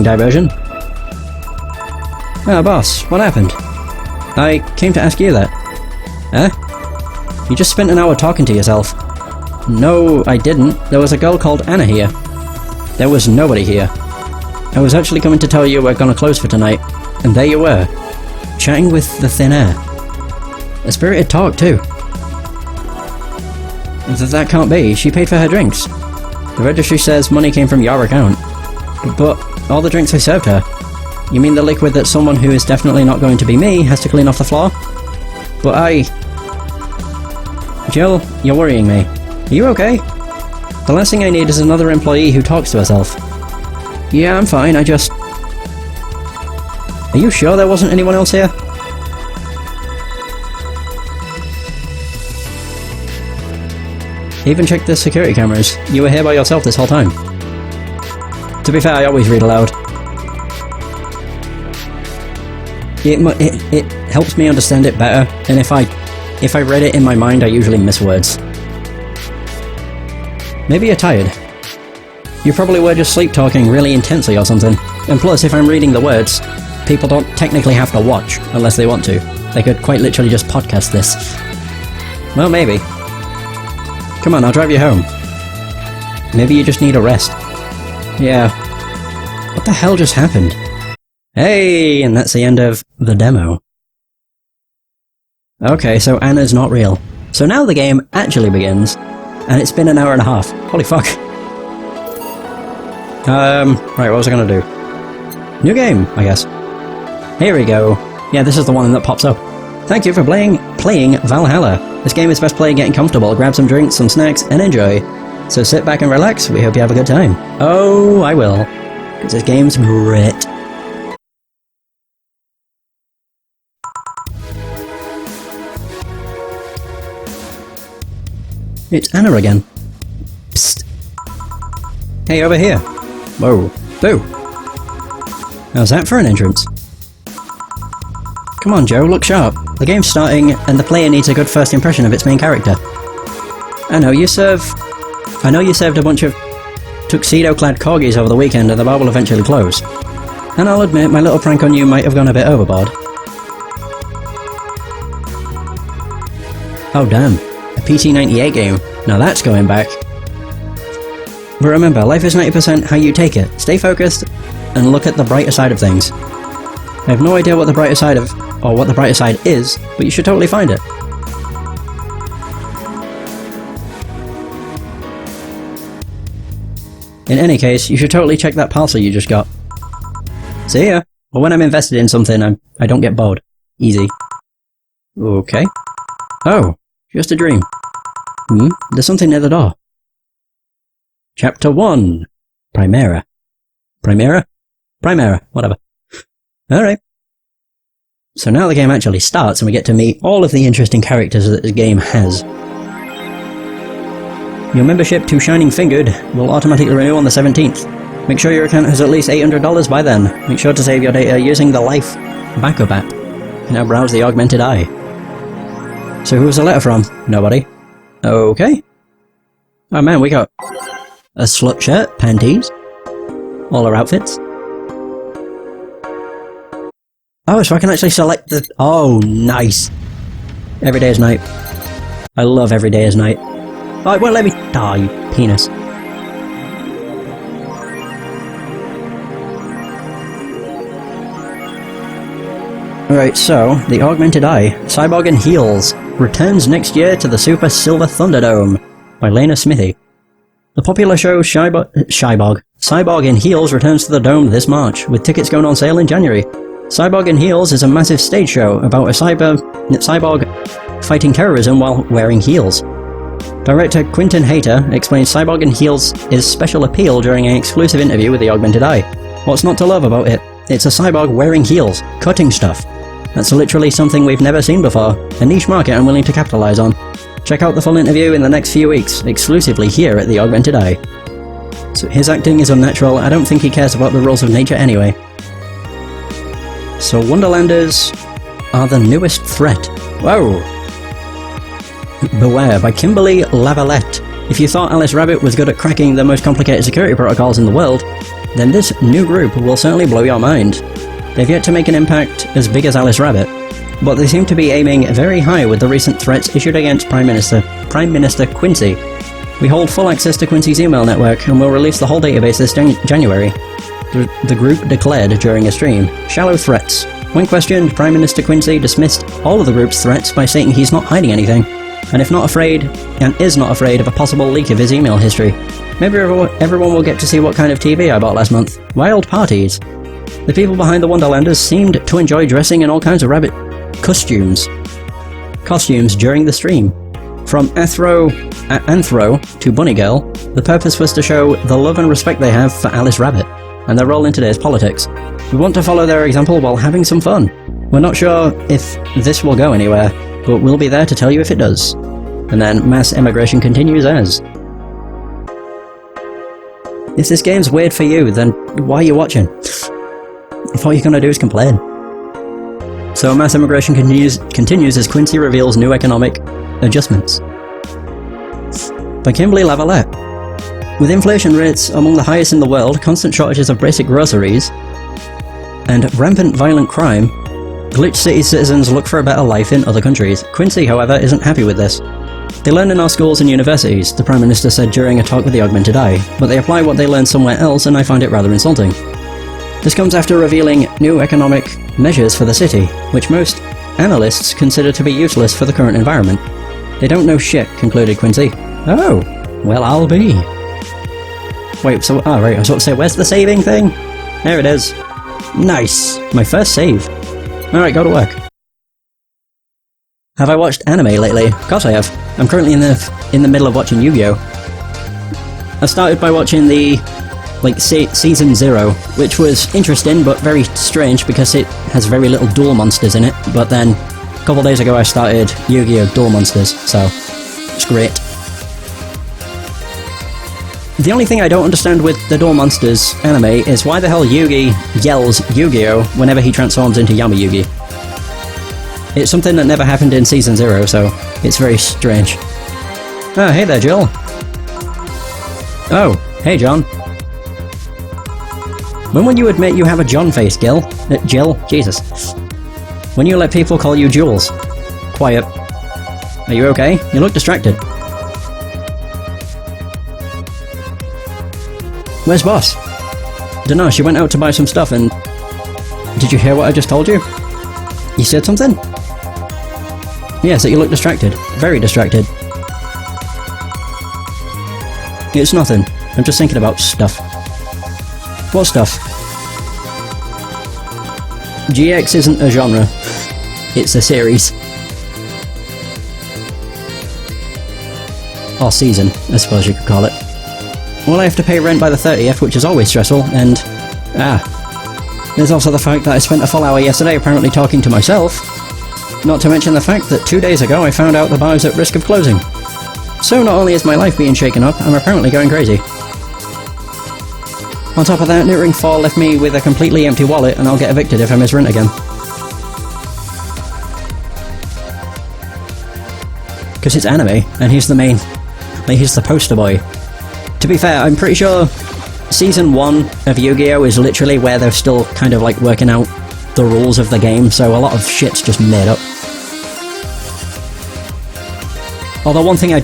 entertaining diversion. Ah, boss, what happened? I came to ask you that. Huh? You just spent an hour talking to yourself. No, I didn't. There was a girl called Anna here. There was nobody here. I was actually coming to tell you we're gonna close for tonight, and there you were, chatting with the thin air. A spirited talk, too. That can't be. She paid for her drinks. The registry says money came from your account. But all the drinks I served her. You mean the liquid that someone who is definitely not going to be me has to clean off the floor? But Jill, you're worrying me. Are you okay? The last thing I need is another employee who talks to herself. Yeah, I'm fine, Are you sure there wasn't anyone else here? Even checked the security cameras. You were here by yourself this whole time. To be fair, I always read aloud. It helps me understand it better, and if I read it in my mind, I usually miss words. Maybe you're tired. You probably were just sleep talking really intensely or something. And plus, if I'm reading the words, people don't technically have to watch unless they want to. They could quite literally just podcast this. Well, maybe. Come on, I'll drive you home. Maybe you just need a rest. Yeah. What the hell just happened? Hey, and that's the end of the demo. Okay, so Anna's not real. So now the game actually begins, and it's been an hour and a half. Holy fuck. Right, what was I gonna do? New game, I guess. Here we go. Yeah, this is the one that pops up. Thank you for playing Valhalla. This game is best played getting comfortable. Grab some drinks, some snacks, and enjoy. So sit back and relax. We hope you have a good time. Oh, I will. Because this game's great. It's Anna again. Psst. Hey, over here. Whoa. Boo. How's that for an entrance? Come on, Joe, look sharp. The game's starting, and the player needs a good first impression of its main character. I know you served a bunch of tuxedo-clad corgis over the weekend, and the bar will eventually close. And I'll admit, my little prank on you might have gone a bit overboard. Oh damn, a PT98 game. Now that's going back. But remember, life is 90% how you take it. Stay focused, and look at the brighter side of things. I have no idea what the brighter side is, but you should totally find it. In any case, you should totally check that parcel you just got. See ya! Well, when I'm invested in something, I don't get bored. Easy. Okay. Oh, just a dream. There's something near the door. Chapter 1. Primera. Primera? Primera, whatever. Alright. So now the game actually starts and we get to meet all of the interesting characters that the game has. Your membership to Shining Fingered will automatically renew on the 17th. Make sure your account has at least $800 by then. Make sure to save your data using the Life Backup app. Now browse the Augmented Eye. So who was the letter from? Nobody. Okay. Oh man, we got a slut shirt, panties, all our outfits. Oh, so I can actually select the... Oh, nice. Every day is night. I love every day is night. Oh, it won't let me... Oh, you penis. Alright, so, the Augmented Eye, Cyborg in Heels, returns next year to the Super Silver Thunderdome by Lena Smithy. The popular show Cyborg in Heels returns to the Dome this March, with tickets going on sale in January. Cyborg in Heels is a massive stage show about a cyborg fighting terrorism while wearing heels. Director Quentin Hayter explains Cyborg in Heels' special appeal during an exclusive interview with the Augmented Eye. What's not to love about it? It's a cyborg wearing heels, cutting stuff. That's literally something we've never seen before, a niche market I'm willing to capitalize on. Check out the full interview in the next few weeks, exclusively here at the Augmented Eye. So his acting is unnatural. I don't think he cares about the rules of nature anyway. So Wonderlanders are the newest threat. Whoa! Beware by Kimberly Lavalette. If you thought Alice Rabbit was good at cracking the most complicated security protocols in the world, then this new group will certainly blow your mind. They've yet to make an impact as big as Alice Rabbit, but they seem to be aiming very high with the recent threats issued against Prime Minister Quincy. We hold full access to Quincy's email network and will release the whole database this January. The group declared during a stream. Shallow threats. When questioned, Prime Minister Quincy dismissed all of the group's threats by stating he's not hiding anything, and is not afraid of a possible leak of his email history. Maybe everyone will get to see what kind of TV I bought last month. Wild parties. The people behind the Wonderlanders seemed to enjoy dressing in all kinds of rabbit costumes during the stream. From Anthro to Bunny Girl, the purpose was to show the love and respect they have for Alice Rabbit, and their role in today's politics. We want to follow their example while having some fun. We're not sure if this will go anywhere, but we'll be there to tell you if it does. And then mass immigration continues as... If this game's weird for you, then why are you watching? If all you're gonna do is complain. So mass immigration continues as Quincy reveals new economic adjustments. By Kimberly Lavalette. With inflation rates among the highest in the world, constant shortages of basic groceries, and rampant violent crime, Glitch City citizens look for a better life in other countries. Quincy, however, isn't happy with this. They learn in our schools and universities, the Prime Minister said during a talk with the Augmented Eye, but they apply what they learn somewhere else, and I find it rather insulting. This comes after revealing new economic measures for the city, which most analysts consider to be useless for the current environment. They don't know shit, concluded Quincy. Oh, well, I'll be. Wait, so, right, I was about to say, where's the saving thing? There it is. Nice! My first save. Alright, go to work. Have I watched anime lately? Of course I have. I'm currently in the middle of watching Yu-Gi-Oh! I started by watching the, Season 0, which was interesting but very strange because it has very little duel monsters in it, but then a couple days ago I started Yu-Gi-Oh! Duel Monsters, so it's great. The only thing I don't understand with the Duel Monsters anime is why the hell Yugi yells Yu-Gi-Oh! Whenever he transforms into Yama-Yugi. It's something that never happened in Season 0, so it's very strange. Oh, hey there, Jill. Oh, hey, John. When will you admit you have a John face, Jill? Jesus. When you let people call you Jules? Quiet. Are you okay? You look distracted. Where's Boss? Dunno, she went out to buy some stuff and... Did you hear what I just told you? You said something? Yes, that you look distracted. Very distracted. It's nothing. I'm just thinking about stuff. What stuff? GX isn't a genre. It's a series. Or season, I suppose you could call it. Well, I have to pay rent by the 30th, which is always stressful, and... There's also the fact that I spent a full hour yesterday apparently talking to myself. Not to mention the fact that 2 days ago I found out the bar is at risk of closing. So not only is my life being shaken up, I'm apparently going crazy. On top of that, New Ring 4 left me with a completely empty wallet and I'll get evicted if I miss rent again. Because it's anime, and he's the main... he's the poster boy. To be fair, I'm pretty sure Season 1 of Yu-Gi-Oh! Is literally where they're still kind of working out the rules of the game, so a lot of shit's just made up. Although one thing I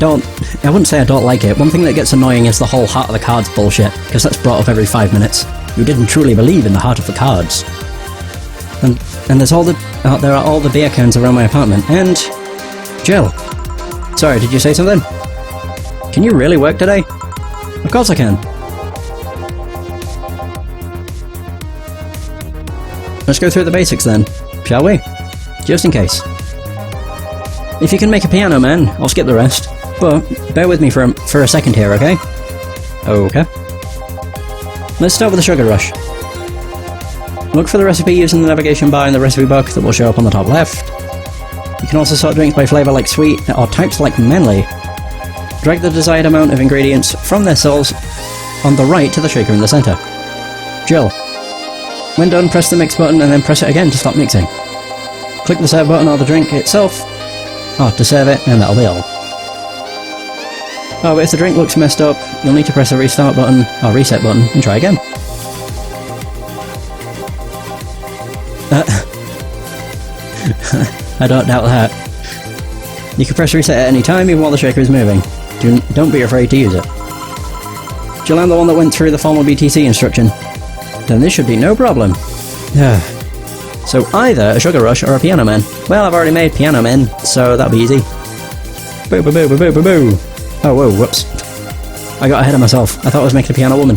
wouldn't say I don't like it, one thing that gets annoying is the whole Heart of the Cards bullshit, because that's brought up every 5 minutes. You didn't truly believe in the Heart of the Cards. And there's there are all the beer cans around my apartment, and... Jill. Sorry, did you say something? Can you really work today? Of course I can. Let's go through the basics then, shall we? Just in case. If you can make a piano man, I'll skip the rest, but bear with me for a second here, okay? Okay. Let's start with the sugar rush. Look for the recipe using the navigation bar in the recipe book that will show up on the top left. You can also sort drinks by flavour like sweet, or types like manly. Drag the desired amount of ingredients from their cells on the right to the shaker in the centre. Jill. When done, press the mix button and then press it again to stop mixing. Click the serve button or the drink itself to serve it, and that'll be all. Oh, but if the drink looks messed up, you'll need to press the restart button or reset button and try again. I don't doubt that. You can press reset at any time, even while the shaker is moving. Don't be afraid to use it. Jill, I'm the one that went through the formal BTC instruction. Then this should be no problem. So either a Sugar Rush or a Piano Man. Well, I've already made Piano Man, so that'll be easy. Boo boo boo boo boo boo boo! Oh, whoa, whoops. I got ahead of myself. I thought I was making a Piano Woman.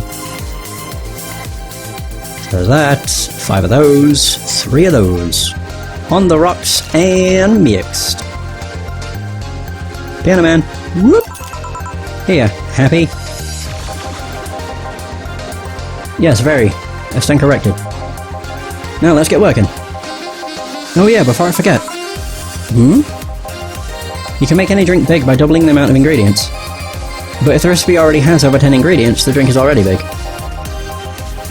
So there's that. 5 of those. 3 of those. On the rocks and mixed. Piano Man. Whoop! Here, happy? Yes, very. I stand corrected. Now let's get working. Oh yeah, before I forget. You can make any drink big by doubling the amount of ingredients. But if the recipe already has over 10 ingredients, the drink is already big.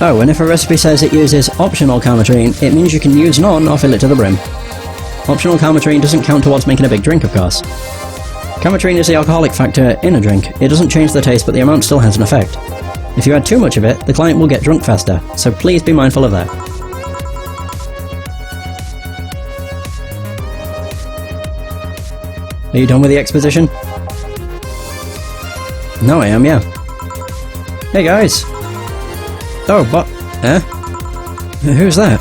Oh, and if a recipe says it uses optional calmatrine, it means you can use none or fill it to the brim. Optional calmatrine doesn't count towards making a big drink, of course. Calmatrine is the alcoholic factor in a drink. It doesn't change the taste, but the amount still has an effect. If you add too much of it, the client will get drunk faster, so please be mindful of that. Are you done with the exposition? No, I am, yeah. Hey guys! Oh, but... Who's that?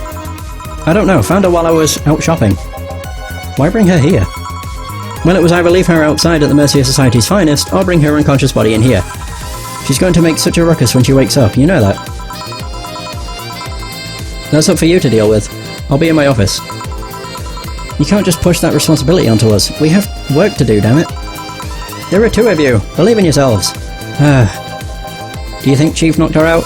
I don't know, found her while I was out shopping. Why bring her here? Well, it was either leave her outside at the mercy of society's finest, or bring her unconscious body in here. She's going to make such a ruckus when she wakes up, you know that. That's up for you to deal with. I'll be in my office. You can't just push that responsibility onto us. We have work to do, damn it. There are 2 of you. Believe in yourselves. Do you think Chief knocked her out?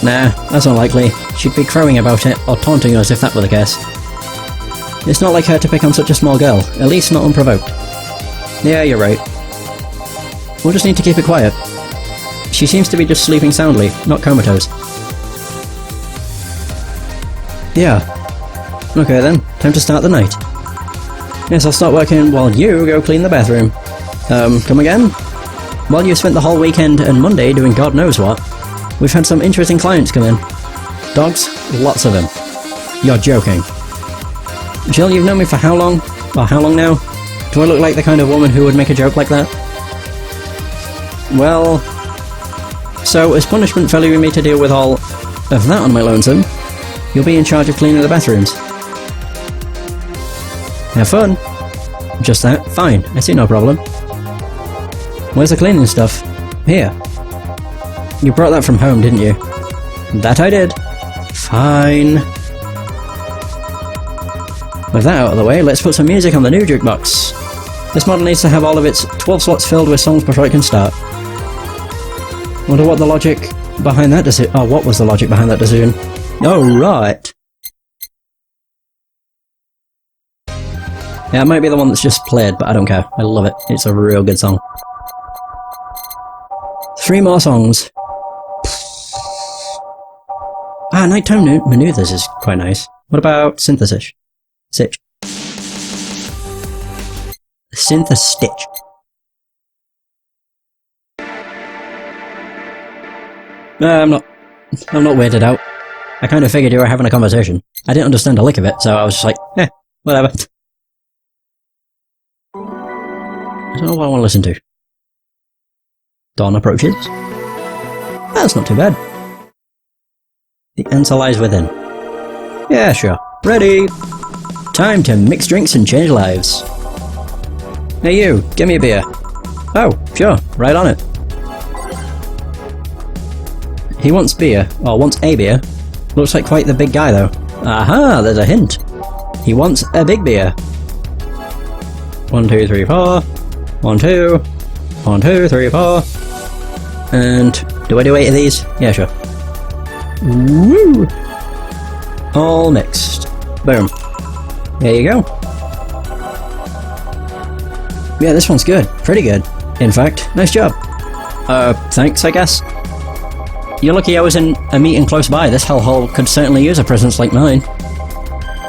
Nah, that's unlikely. She'd be crowing about it, or taunting us if that were the case. It's not like her to pick on such a small girl, at least not unprovoked. Yeah, you're right. We'll just need to keep it quiet. She seems to be just sleeping soundly, not comatose. Yeah. Okay then, time to start the night. Yes, I'll start working while you go clean the bathroom. Come again? While you've spent the whole weekend and Monday doing God knows what, we've had some interesting clients come in. Dogs? Lots of them. You're joking. Jill, you've known me for how long? Well, how long now? Do I look like the kind of woman who would make a joke like that? Well... So, as punishment for leaving me to deal with all of that on my lonesome, you'll be in charge of cleaning the bathrooms. Have fun. Just that? Fine, I see no problem. Where's the cleaning stuff? Here. You brought that from home, didn't you? That I did. Fine. With that out of the way, let's put some music on the new jukebox. This model needs to have all of its 12 slots filled with songs before it can start. Wonder what the logic behind that decision... Oh, what was the logic behind that decision? Oh, right. Yeah, it might be the one that's just played, but I don't care. I love it. It's a real good song. 3 more songs. Nighttime maneuvers is quite nice. What about synthesis? Stitch. Synthestitch. I'm not weirded out. I kind of figured you were having a conversation. I didn't understand a lick of it, so I was just like, whatever. I don't know what I want to listen to. Dawn approaches. That's not too bad. The answer lies within. Yeah, sure. Ready! Time to mix drinks and change lives. Hey you, give me a beer. Oh, sure, right on it. He wants beer, or wants a beer. Looks like quite the big guy though. Aha, there's a hint. He wants a big beer. 1, 2, 3, 4. 1, 2. 1, 2, 3, 4. And do I do 8 of these? Yeah, sure. Woo! All mixed. Boom. There you go. Yeah, this one's good. Pretty good. In fact, nice job. Thanks, I guess. You're lucky I was in a meeting close by. This hellhole could certainly use a presence like mine.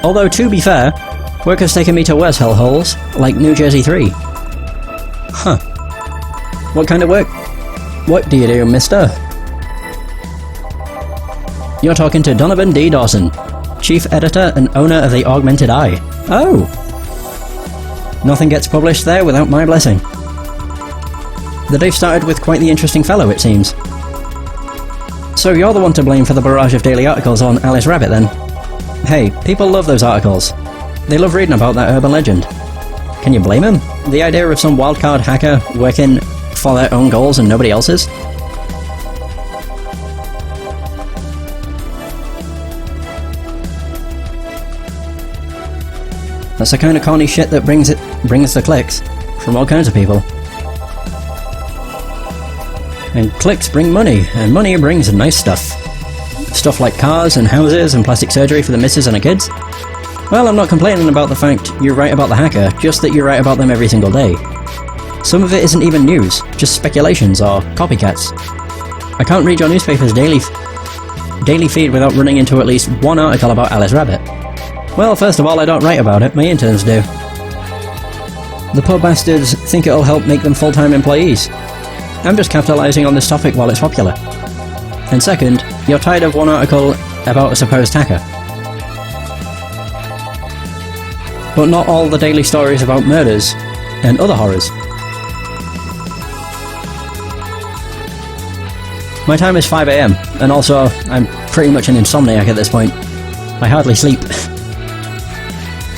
Although, to be fair, work has taken me to worse hellholes, like New Jersey 3. Huh. What kind of work? What do you do, mister? You're talking to Donovan D. Dawson, Chief Editor and owner of the Augmented Eye. Oh! Nothing gets published there without my blessing. The day started with quite the interesting fellow, it seems. So you're the one to blame for the barrage of daily articles on Alice Rabbit, then? Hey, people love those articles. They love reading about that urban legend. Can you blame them? The idea of some wildcard hacker working for their own goals and nobody else's? That's the kind of corny shit that brings the clicks from all kinds of people. And clicks bring money, and money brings nice stuff. Stuff like cars and houses and plastic surgery for the missus and the kids. Well, I'm not complaining about the fact you're right about the hacker, just that you're right about them every single day. Some of it isn't even news, just speculations or copycats. I can't read your newspaper's daily feed without running into at least one article about Alice Rabbit. Well, first of all, I don't write about it, my interns do. The poor bastards think it'll help make them full-time employees. I'm just capitalising on this topic while it's popular. And second, you're tired of one article about a supposed hacker. But not all the daily stories about murders and other horrors. My time is 5 AM, and also, I'm pretty much an insomniac at this point. I hardly sleep.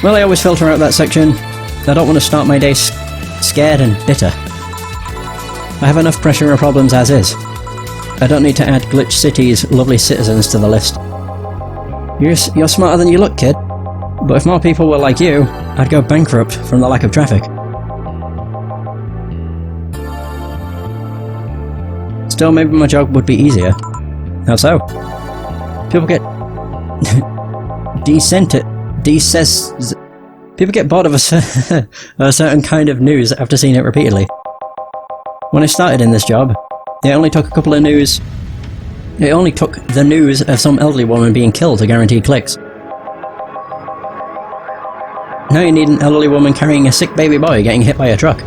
Well, I always filter out that section. I don't want to start my day scared and bitter. I have enough pressure and problems as is. I don't need to add Glitch City's lovely citizens to the list. You're smarter than you look, kid. But if more people were like you, I'd go bankrupt from the lack of traffic. Still, maybe my job would be easier. How so? People get... People get bored of a certain kind of news after seeing it repeatedly. When I started in this job, it only took the news of some elderly woman being killed to guarantee clicks. Now you need an elderly woman carrying a sick baby boy getting hit by a truck.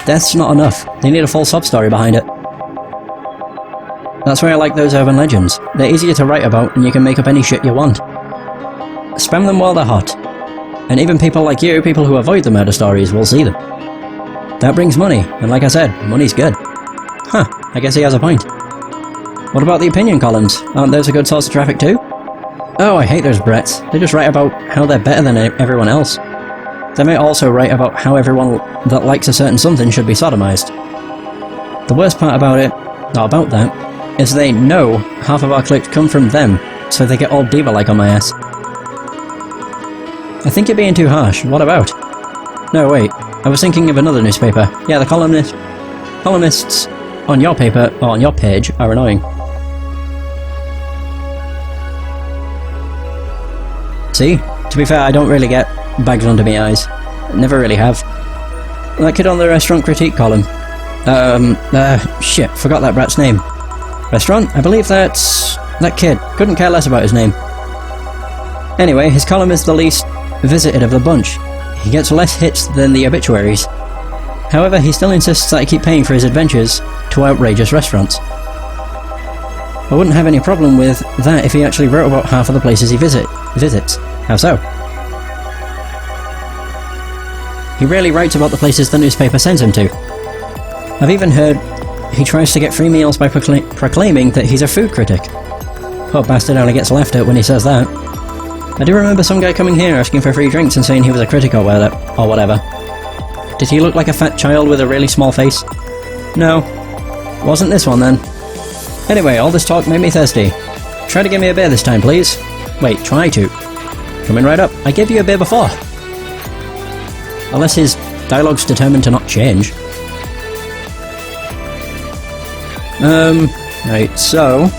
Death's not enough, they need a full sub-story behind it. That's why I like those urban legends. They're easier to write about and you can make up any shit you want. Spam them while they're hot. And even people like you, people who avoid the murder stories, will see them. That brings money, and like I said, money's good. Huh, I guess he has a point. What about the opinion columns? Aren't those a good source of traffic too? Oh, I hate those brats. They just write about how they're better than everyone else. They may also write about how everyone that likes a certain something should be sodomized. The worst part about that, is they know half of our clicks come from them, so they get all diva-like on my ass. I think you're being too harsh. What about? No, wait. I was thinking of another newspaper. Yeah, the columnists on your paper, or on your page, are annoying. See? To be fair, I don't really get bags under my eyes. Never really have. That kid on the restaurant critique column. Shit, forgot that brat's name. Restaurant? I believe that's... that kid. Couldn't care less about his name. Anyway, his column is the least visited of the bunch. He gets less hits than the obituaries. However, he still insists that I keep paying for his adventures to outrageous restaurants. I wouldn't have any problem with that if he actually wrote about half of the places he visits. How so? He rarely writes about the places the newspaper sends him to. I've even heard he tries to get free meals by proclaiming that he's a food critic. Poor bastard only gets laughed at when he says that. I do remember some guy coming here asking for free drinks and saying he was a critic or whatever. Did he look like a fat child with a really small face? No. Wasn't this one then. Anyway, all this talk made me thirsty. Try to give me a beer this time, please. Wait, try to. Coming right up. I gave you a beer before. Unless his dialogue's determined to not change. Right, so...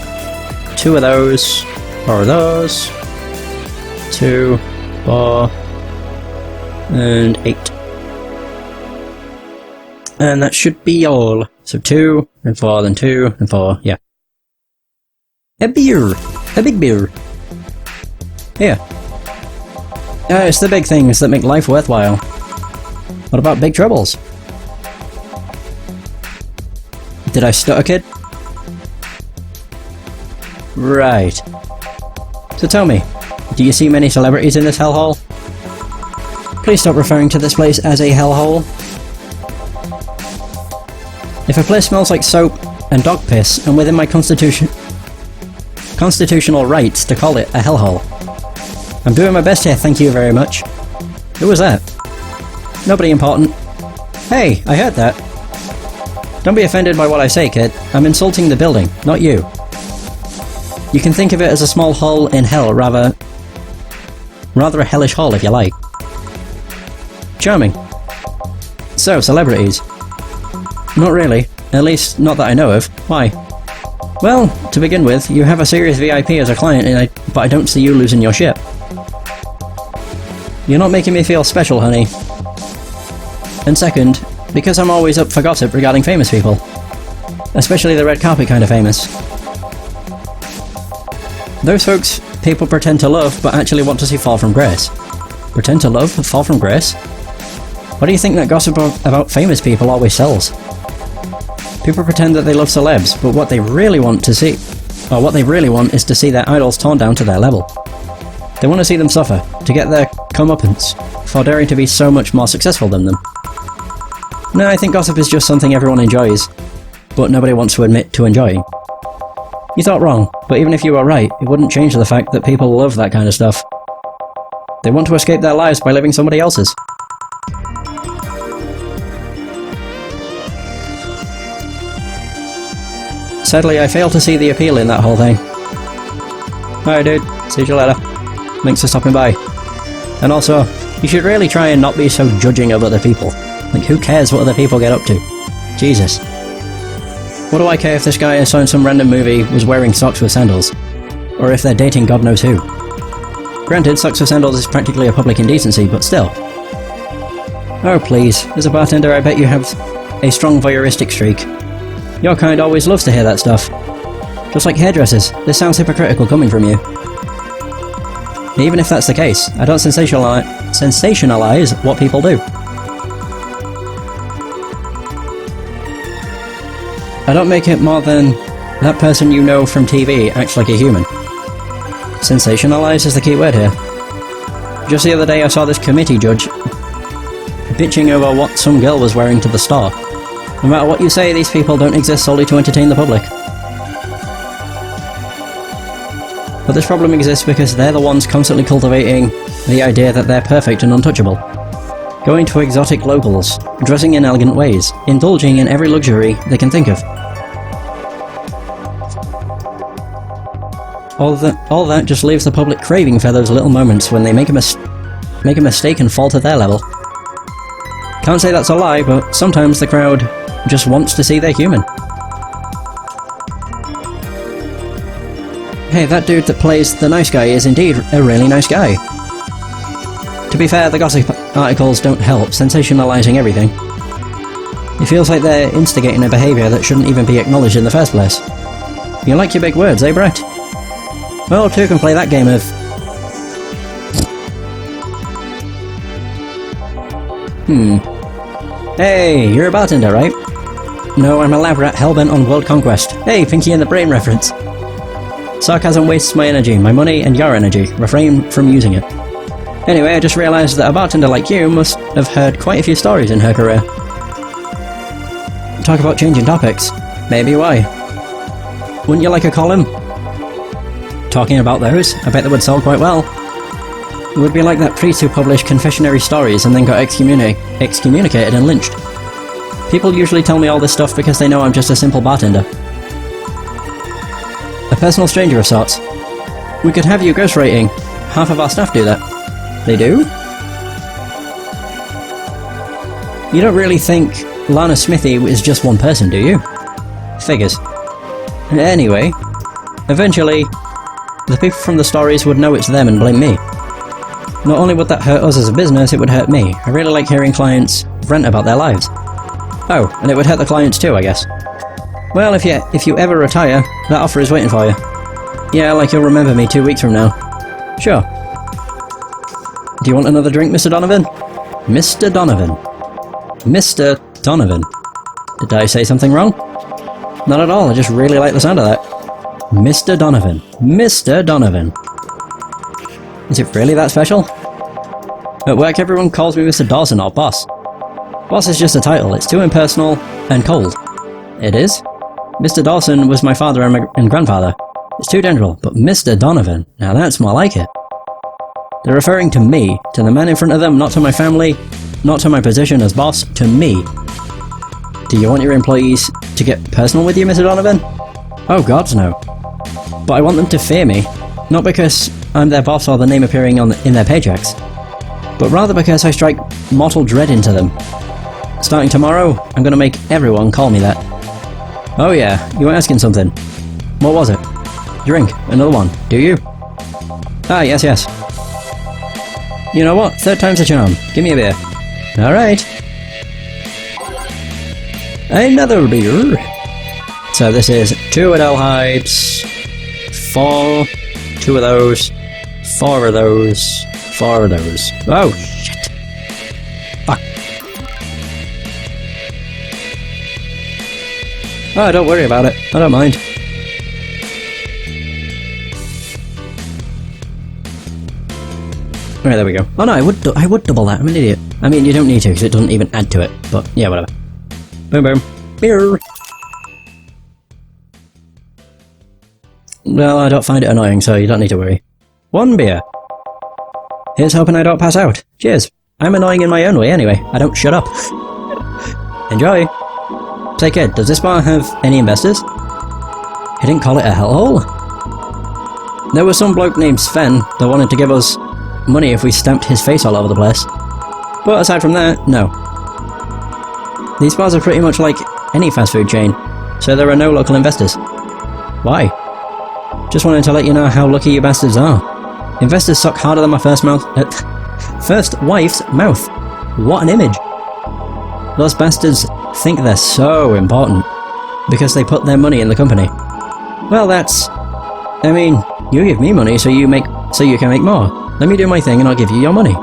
2 of those. 4 of those. 2, 4, and 8. And that should be all. So 2, and 4, then 2, and 4, yeah. A beer! A big beer! Here. It's the big things that make life worthwhile. What about big troubles? Did I stutter, kid? Right. So tell me, do you see many celebrities in this hellhole? Please stop referring to this place as a hellhole. If a place smells like soap and dog piss, I'm within my constitutional rights to call it a hellhole. I'm doing my best here, thank you very much. Who was that? Nobody important. Hey, I heard that. Don't be offended by what I say, kid. I'm insulting the building, not you. You can think of it as a small hole in hell, rather a hellish hole if you like. Charming. So, celebrities. Not really. At least, not that I know of. Why? Well, to begin with, you have a serious VIP as a client, but I don't see you losing your shit. You're not making me feel special, honey. And second, because I'm always up for gossip regarding famous people. Especially the red carpet kind of famous. Those folks people pretend to love, but actually want to see fall from grace. Pretend to love, fall from grace? What do you think that gossip about famous people always sells? People pretend that they love celebs, but what they really want is to see their idols torn down to their level. They want to see them suffer, to get their comeuppance, for daring to be so much more successful than them. No, I think gossip is just something everyone enjoys, but nobody wants to admit to enjoying. You thought wrong, but even if you were right, it wouldn't change the fact that people love that kind of stuff. They want to escape their lives by living somebody else's. Sadly, I fail to see the appeal in that whole thing. Alright dude, see you later. Thanks for stopping by. And also, you should really try and not be so judging of other people. Like, who cares what other people get up to? Jesus. What do I care if this guy I saw in some random movie was wearing socks with sandals? Or if they're dating God knows who? Granted, socks with sandals is practically a public indecency, but still. Oh please, as a bartender I bet you have a strong voyeuristic streak. Your kind always loves to hear that stuff. Just like hairdressers, this sounds hypocritical coming from you. Even if that's the case, I don't sensationalize what people do. I don't make it more than that person you know from TV acts like a human. Sensationalize is the key word here. Just the other day I saw this committee judge bitching over what some girl was wearing to the store. No matter what you say, these people don't exist solely to entertain the public. But this problem exists because they're the ones constantly cultivating the idea that they're perfect and untouchable. Going to exotic locals, dressing in elegant ways, indulging in every luxury they can think of. All that just leaves the public craving for those little moments when they make a mistake and fall to their level. Can't say that's a lie, but sometimes the crowd just wants to see they're human. Hey, that dude that plays the nice guy is indeed a really nice guy. To be fair, the gossip articles don't help sensationalizing everything. It feels like they're instigating a behaviour that shouldn't even be acknowledged in the first place. You like your big words, eh, Brett? Well, two can play that game of... Hey, you're a bartender, right? No, I'm a lab rat hellbent on world conquest. Hey, Pinky and the Brain reference. Sarcasm wastes my energy, my money, and your energy. Refrain from using it. Anyway, I just realised that a bartender like you must have heard quite a few stories in her career. Talk about changing topics. Maybe why? Wouldn't you like a column? Talking about those? I bet they would sell quite well. It would be like that priest who published confessionary stories and then got excommunicated and lynched. People usually tell me all this stuff because they know I'm just a simple bartender. A personal stranger of sorts. We could have you ghostwriting. Half of our staff do that. They do? You don't really think Lana Smithy is just one person, do you? Figures. Anyway, eventually, the people from the stories would know it's them and blame me. Not only would that hurt us as a business, it would hurt me. I really like hearing clients rant about their lives. Oh, and it would hurt the clients too, I guess. Well, if you ever retire, that offer is waiting for you. Yeah, like you'll remember me 2 weeks from now. Sure. Do you want another drink, Mr. Donovan? Mr. Donovan. Mr. Donovan. Did I say something wrong? Not at all, I just really like the sound of that. Mr. Donovan. Mr. Donovan. Is it really that special? At work everyone calls me Mr. Dawson or Boss. Boss is just a title, it's too impersonal and cold. It is? Mr. Dawson was my father and grandfather. It's too general, but Mr. Donovan, now that's more like it. They're referring to me, to the man in front of them, not to my family, not to my position as boss, to me. Do you want your employees to get personal with you, Mr. Donovan? Oh gods no. But I want them to fear me, not because I'm their boss or the name appearing in their paychecks, but rather because I strike mortal dread into them. Starting tomorrow, I'm gonna make everyone call me that. Oh yeah, you were asking something. What was it? Drink. Another one. Do you? Ah, yes, yes. You know what? Third time's a charm. Give me a beer. Alright. Another beer. So this is 2 Adele Hypes, 4, 2 of those, 4 of those, 4 of those. Oh, shit. Fuck. Oh, don't worry about it. I don't mind. Right, there we go. Oh no, I would double that. I'm an idiot. I mean, you don't need to because it doesn't even add to it. But yeah, whatever. Boom, boom. Beer. Well, I don't find it annoying, so you don't need to worry. 1 beer. Here's hoping I don't pass out. Cheers. I'm annoying in my own way anyway. I don't shut up. Enjoy. Say kid, does this bar have any investors? He didn't call it a hellhole? There was some bloke named Sven that wanted to give us money if we stamped his face all over the place. But aside from that, no. These bars are pretty much like any fast food chain, so there are no local investors. Why? Just wanted to let you know how lucky you bastards are. Investors suck harder than my first wife's mouth. What an image. Those bastards think they're so important because they put their money in the company. Well, that's... I mean, you give me money so you can make more. Let me do my thing and I'll give you your money.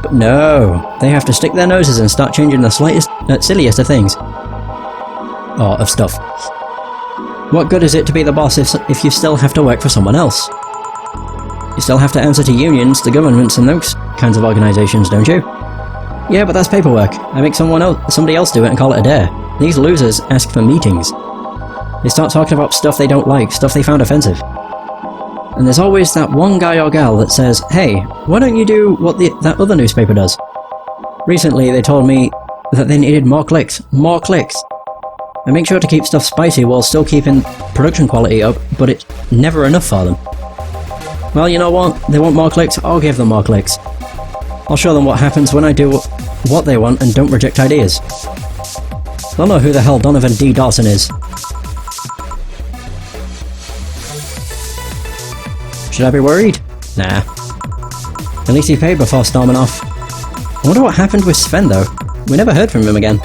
But no, they have to stick their noses and start changing the silliest of things. Or of stuff. What good is it to be the boss if you still have to work for someone else? You still have to answer to unions, the governments and those kinds of organisations, don't you? Yeah, but that's paperwork. I make somebody else do it and call it a day. These losers ask for meetings. They start talking about stuff they don't like, stuff they found offensive. And there's always that one guy or gal that says, hey, why don't you do what that other newspaper does? Recently they told me that they needed more clicks. More clicks! I make sure to keep stuff spicy while still keeping production quality up, but it's never enough for them. Well, you know what? They want more clicks, I'll give them more clicks. I'll show them what happens when I do what they want and don't reject ideas. They'll know who the hell Donovan D. Dawson is. Should I be worried? Nah. At least he paid before storming off. I wonder what happened with Sven though. We never heard from him again.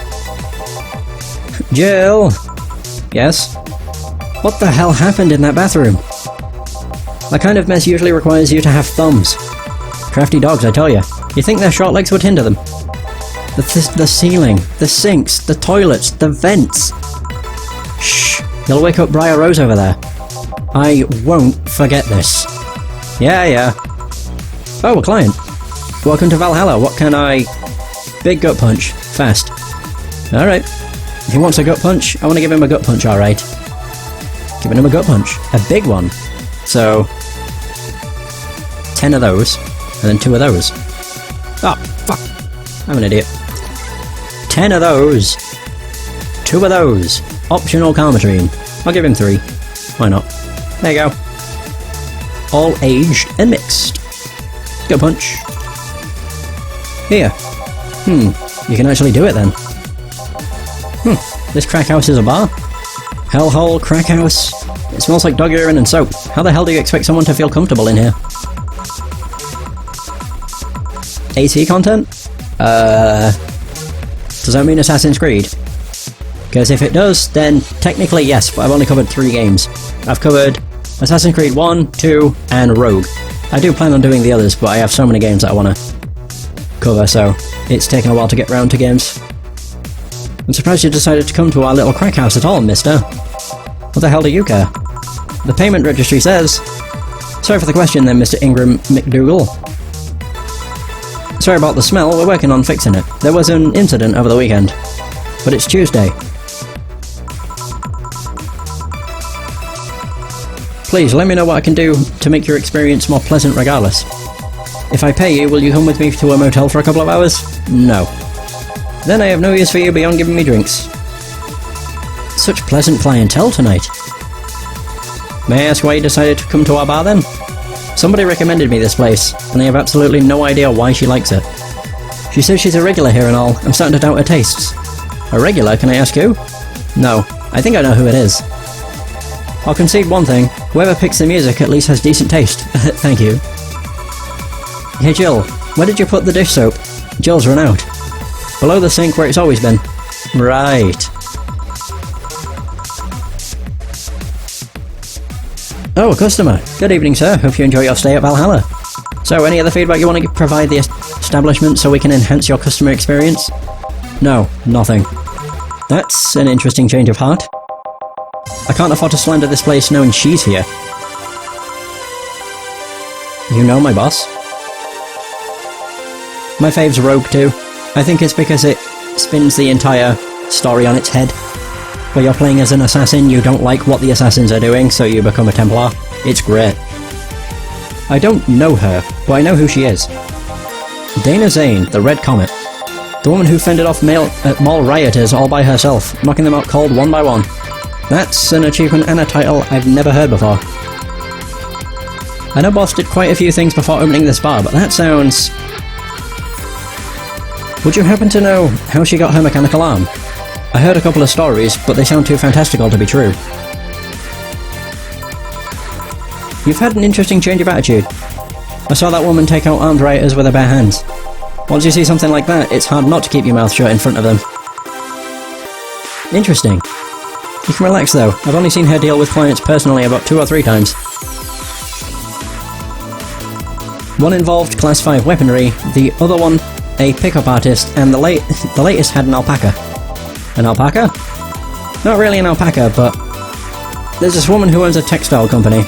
Jill! Yes? What the hell happened in that bathroom? That kind of mess usually requires you to have thumbs. Crafty dogs, I tell you. You think their short legs would hinder them? The ceiling, the sinks, the toilets, the vents. Shh! You'll wake up Briar Rose over there. I won't forget this. Yeah. Oh, a client. Welcome to Valhalla. What can I... Big gut punch. Fast. Alright. If he wants a gut punch, I want to give him a gut punch, alright. Giving him a gut punch. A big one. So... 10 of those. And then 2 of those. Oh, fuck. I'm an idiot. 10 of those. 2 of those. Optional karma tree. I'll give him 3. Why not? There you go. All aged and mixed. Gut punch. Here. You can actually do it then. This crack house is a bar? Hellhole crack house? It smells like dog urine and soap. How the hell do you expect someone to feel comfortable in here? AC content? Does that mean Assassin's Creed? Because if it does, then technically yes, but I've only covered 3 games. I've covered Assassin's Creed 1, 2, and Rogue. I do plan on doing the others, but I have so many games that I want to cover, so it's taken a while to get round to games. I'm surprised you decided to come to our little crack house at all, mister. What the hell do you care? The payment registry says... Sorry for the question then, Mr. Ingram McDougal. Sorry about the smell, we're working on fixing it. There was an incident over the weekend. But it's Tuesday. Please, let me know what I can do to make your experience more pleasant regardless. If I pay you, will you come with me to a motel for a couple of hours? No. Then I have no use for you beyond giving me drinks. Such pleasant clientele tonight. May I ask why you decided to come to our bar then? Somebody recommended me this place, and I have absolutely no idea why she likes it. She says she's a regular here and all. I'm starting to doubt her tastes. A regular, can I ask who? No, I think I know who it is. I'll concede one thing. Whoever picks the music at least has decent taste. Thank you. Hey Jill, where did you put the dish soap? Jill's run out. Below the sink where it's always been. Right. Oh, a customer. Good evening, sir. Hope you enjoy your stay at Valhalla. So, any other feedback you want to provide the establishment so we can enhance your customer experience? No, nothing. That's an interesting change of heart. I can't afford to slander this place knowing she's here. You know my boss? My fave's Rogue too. I think it's because it spins the entire story on its head. Where you're playing as an assassin, you don't like what the assassins are doing, so you become a Templar. It's great. I don't know her, but I know who she is. Dana Zane, the Red Comet. The woman who fended off mall rioters all by herself, knocking them out cold one by one. That's an achievement and a title I've never heard before. I know Boss did quite a few things before opening this bar, but that sounds... Would you happen to know how she got her mechanical arm? I heard a couple of stories, but they sound too fantastical to be true. You've had an interesting change of attitude. I saw that woman take out armed rioters with her bare hands. Once you see something like that, it's hard not to keep your mouth shut in front of them. Interesting. You can relax though, I've only seen her deal with clients personally about 2 or 3 times. One involved Class 5 weaponry, the other one a pickup artist, and the latest had an alpaca. An alpaca? Not really an alpaca, but... There's this woman who owns a textile company.